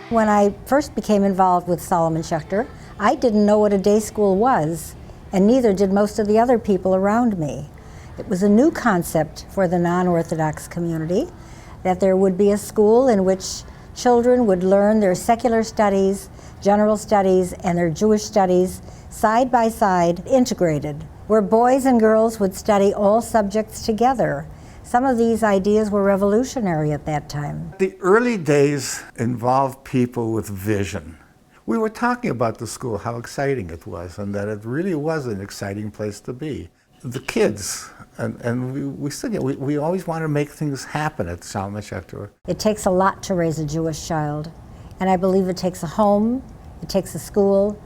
When I first became involved with Solomon Schechter, I didn't know what a day school was, and neither did most of the other people around me. It was a new concept for the non-Orthodox community, that there would be a school in which children would learn their secular studies, general studies, and their Jewish studies side by side, integrated, where boys and girls would study all subjects together. Some of these ideas were revolutionary at that time. The early days involved people with vision. We were talking about the school, how exciting it was, and that it really was an exciting place to be. The kids, and we said, you know, we always want to make things happen at Solomon Schechter. It takes a lot to raise a Jewish child, and I believe it takes a home, it takes a school.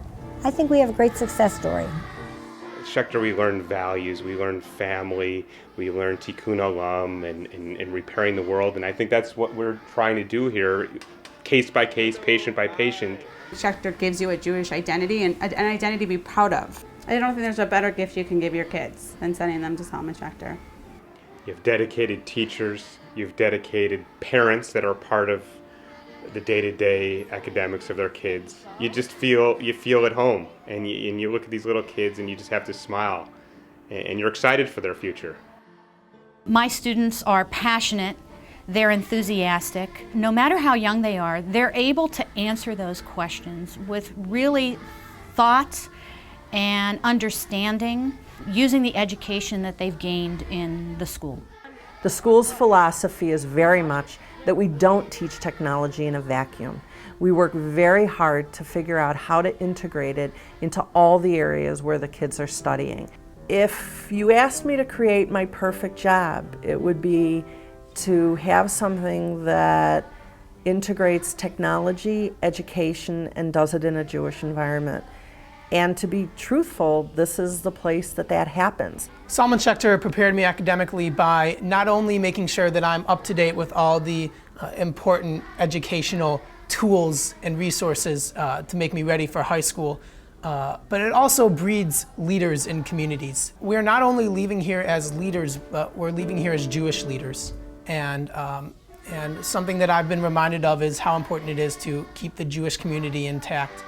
I think we have a great success story. At Schechter, we learned values, we learned family, we learned tikkun olam and repairing the world, and I think that's what we're trying to do here, case by case, patient by patient. Schechter gives you a Jewish identity and an identity to be proud of. I don't think there's a better gift you can give your kids than sending them to Solomon Schechter. You have dedicated teachers, you have dedicated parents that are part of the day-to-day academics of their kids. You just feel at home, and you look at these little kids and you just have to smile, and you're excited for their future. My students are passionate, they're enthusiastic. No matter how young they are, they're able to answer those questions with really thought and understanding, using the education that they've gained in the school. The school's philosophy is very much that we don't teach technology in a vacuum. We work very hard to figure out how to integrate it into all the areas where the kids are studying. If you asked me to create my perfect job, it would be to have something that integrates technology, education, and does it in a Jewish environment. And to be truthful, this is the place that happens. Solomon Schechter prepared me academically by not only making sure that I'm up to date with all the important educational tools and resources to make me ready for high school, but it also breeds leaders in communities. We're not only leaving here as leaders, but we're leaving here as Jewish leaders. And something that I've been reminded of is how important it is to keep the Jewish community intact.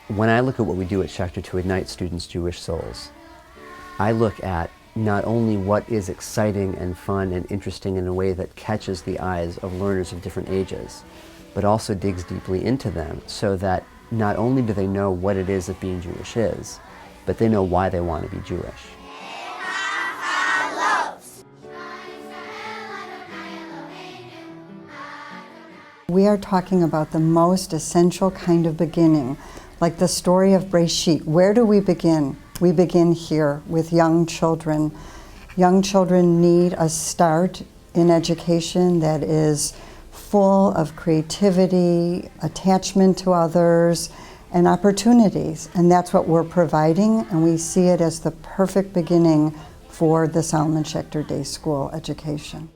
When I look at what we do at Schechter to ignite students' Jewish souls, I look at not only what is exciting and fun and interesting in a way that catches the eyes of learners of different ages, but also digs deeply into them so that not only do they know what it is that being Jewish is, but they know why they want to be Jewish. We are talking about the most essential kind of beginning, like the story of Breshit. Where do we begin? We begin here with young children. Young children need a start in education that is full of creativity, attachment to others, and opportunities. And that's what we're providing, and we see it as the perfect beginning for the Solomon Schechter Day School education.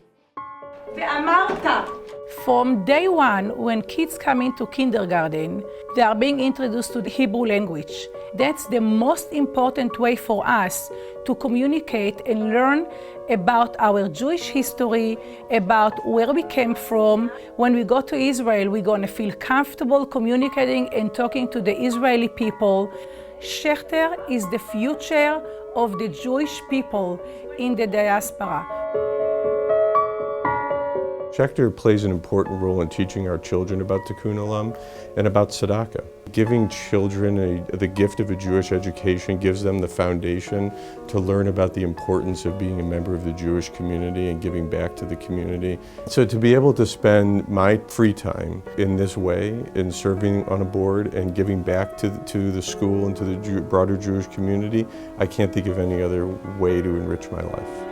From day one, when kids come into kindergarten, they are being introduced to the Hebrew language. That's the most important way for us to communicate and learn about our Jewish history, about where we came from. When we go to Israel, we're going to feel comfortable communicating and talking to the Israeli people. Schechter is the future of the Jewish people in the diaspora. Schechter plays an important role in teaching our children about tikkun olam and about tzedakah. Giving children the gift of a Jewish education gives them the foundation to learn about the importance of being a member of the Jewish community and giving back to the community. So to be able to spend my free time in this way, in serving on a board and giving back to the school and to the broader Jewish community, I can't think of any other way to enrich my life.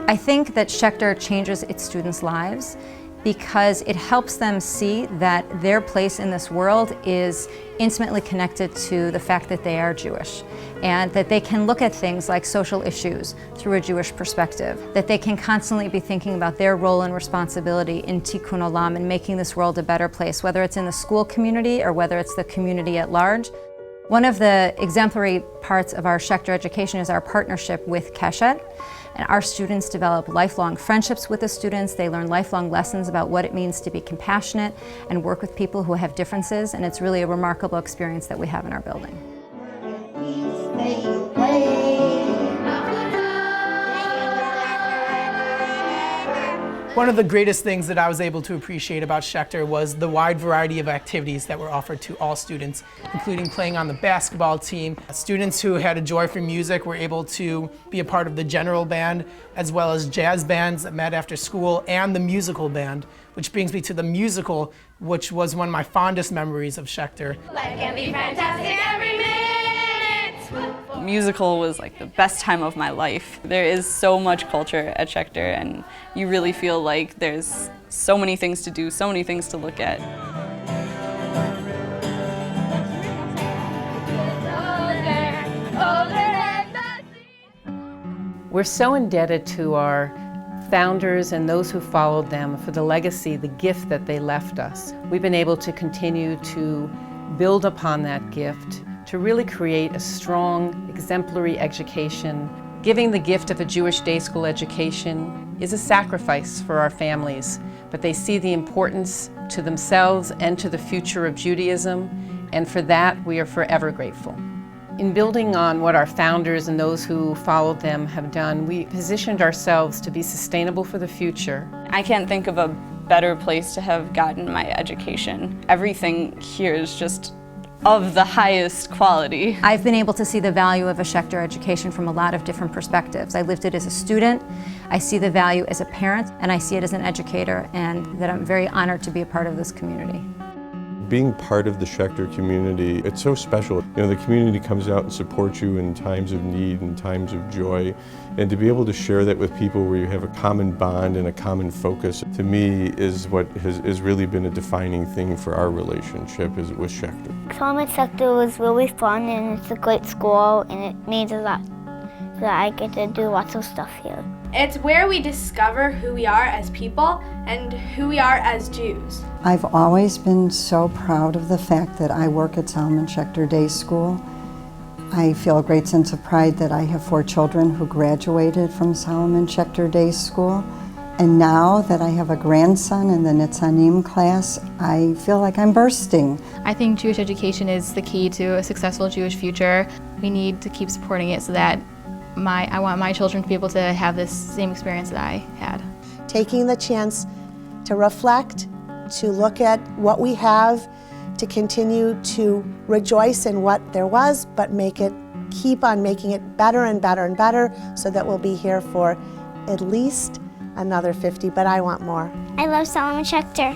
I think that Schechter changes its students' lives because it helps them see that their place in this world is intimately connected to the fact that they are Jewish, and that they can look at things like social issues through a Jewish perspective, that they can constantly be thinking about their role and responsibility in tikkun olam and making this world a better place, whether it's in the school community or whether it's the community at large. One of the exemplary parts of our Schechter education is our partnership with Schechter. And our students develop lifelong friendships with the students. They learn lifelong lessons about what it means to be compassionate and work with people who have differences. And it's really a remarkable experience that we have in our building. One of the greatest things that I was able to appreciate about Schechter was the wide variety of activities that were offered to all students, including playing on the basketball team. Students who had a joy for music were able to be a part of the general band, as well as jazz bands that met after school, and the musical band, which brings me to the musical, which was one of my fondest memories of Schechter. Life can be fantastic every minute. Musical was like the best time of my life. There is so much culture at Schechter, and you really feel like there's so many things to do, so many things to look at. We're so indebted to our founders and those who followed them for the legacy, the gift that they left us. We've been able to continue to build upon that gift, to really create a strong, exemplary education. Giving the gift of a Jewish day school education is a sacrifice for our families, but they see the importance to themselves and to the future of Judaism, and for that we are forever grateful. In building on what our founders and those who followed them have done, we positioned ourselves to be sustainable for the future. I can't think of a better place to have gotten my education. Everything here is just of the highest quality. I've been able to see the value of a Schechter education from a lot of different perspectives. I lived it as a student, I see the value as a parent, and I see it as an educator, and that I'm very honored to be a part of this community. Being part of the Schechter community, it's so special. You know, the community comes out and supports you in times of need and times of joy. And to be able to share that with people where you have a common bond and a common focus, to me, is what has really been a defining thing for our relationship is with Schechter. Solomon Schechter was really fun, and it's a great school, and it means a lot that I get to do lots of stuff here. It's where we discover who we are as people and who we are as Jews. I've always been so proud of the fact that I work at Solomon Schechter Day School. I feel a great sense of pride that I have 4 children who graduated from Solomon Schechter Day School. And now that I have a grandson in the Nitzanim class, I feel like I'm bursting. I think Jewish education is the key to a successful Jewish future. We need to keep supporting it so that I want my children to be able to have this same experience that I had. Taking the chance to reflect, to look at what we have, to continue to rejoice in what there was, but keep on making it better and better and better, so that we'll be here for at least another 50, but I want more. I love Solomon Schechter.